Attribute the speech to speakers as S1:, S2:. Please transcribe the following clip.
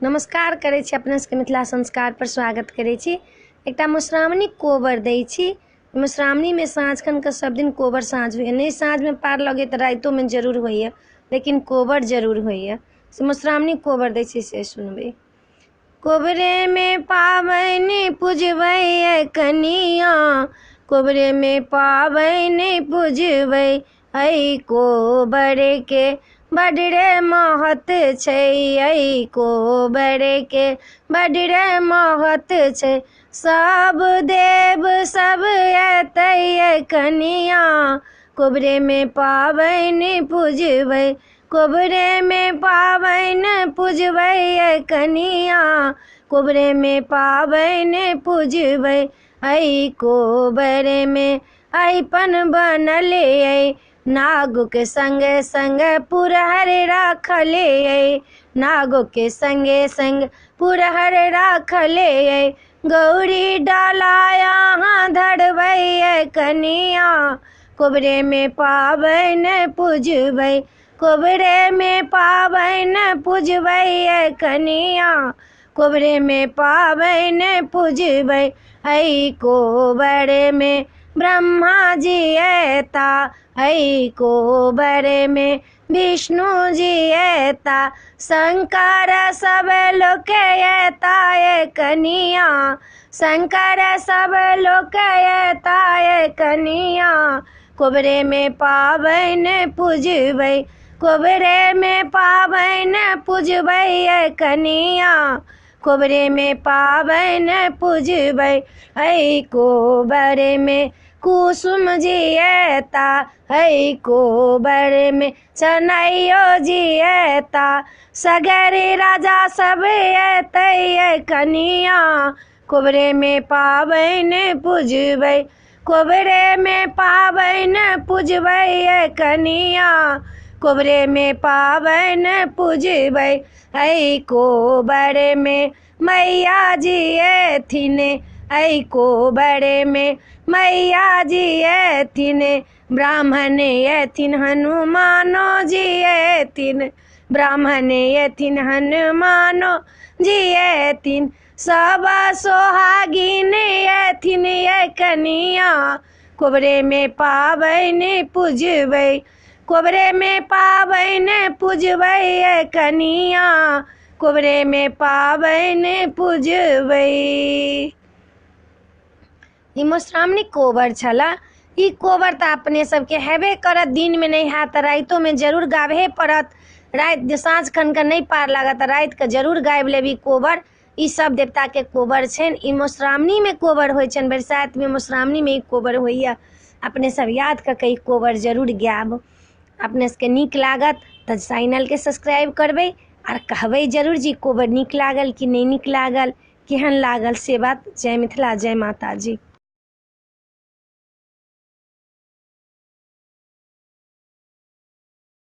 S1: नमस्कार करै छी, अपने सबके मिथिला संस्कार पर स्वागत करै छी। एकटा मधुश्रावणी कोबर दै छी। मधुश्रावणी में साँझ खन के सब दिन कोबर साँझ होइए, नहीं साँझ में पार लगे तो राइतो में जरूर होइए, लेकिन कोबर जरूर होइए। से मधुश्रावणी कोबर दै छी से सुनबै। कोबरे में पाबनि पूजबै कनिया, कोबरे में पाबनि पूजबै, ऐ कोबर के बड़ रे महत छै, ऐ कोबर के बड़ रे महत छै। सब देव सब एतै कनिया, कोबरे में पाबनि पूजबै, कोबरे में पाबनि पूजबै कनिया, कोबरे में पाबनि पूजबै, ऐ कोबर में अइपन बनल ऐ, नागो के संगे संगे पुरहर राखल ऐ, नागो के संगे संग पुरहर राखल ऐ। गौरी डाला यहाँ धरबै कनिया, कोबरे में पाबनि पूजबै, कोबरे में पाबनि पूजबै कनिया, कोबरे में पाबनि पूजबै, ऐ कोबर में ब्रह्मा जी ऐता, ऐ कोबर में विष्णु जी ऐता, शंकर सब लोक ऐता कनिया, शंकर सब लोक ऐता कनिया, कोबरे में पाबनि पूजबै, कोबरे में पाबनि पूजबै कनिया, कोबरे में पाबनि पूजबै, ऐ कोबर में कुसुम जी ऐता, ऐ कोबर में चनैयो जी ऐता, सगरे राजा सब ऐतै कनिया, कोबरे में पाबनि पूजबै, कोबरे में पाबनि पूजबै कनिया, कोबरे में पाबनि पूजबै, ऐ कोबर में मैया जी ऐथिन, ऐ कोबर में मैया जी ऐथिन, ब्राह्मण ऐथिन हनुमानो जी ऐथिन, ब्राह्मण ऐथिन हनुमानो जी ऐथिन, सब सोहागिन ऐथिन कनिया, कोबरे में पाबनि पूजबै, कोबरे में पाबनि पूजबै कनिया, कोबरे में पाबनि पूजबै। ई मधुश्रावणी कोबर छला। ई कोबर तऽ अपने सबके हेबे करत, दिन में नहीं हैत तऽ राइतो में जरूर गाबहे पड़त। रात साँझ खन के नहीं पार लागत तऽ रात के जरूर गाबि लेब ई कोबर। ई सब देवता के कोबर छनि। ई मधुश्रावणी में कोबर होइ छनि, बरसात में मधुश्रावणी में ई कोबर होइए। अपने सब याद कऽ के ई कोबर जरूर गायब। अपने सबके नीक लागत तऽ चैनल के सब्सक्राइब करबै आर कहबै जरूर जी कोबर नीक लागल कि नहीं नीक लागल, केहन लागल से बात। जय मिथिला, जय माता जी।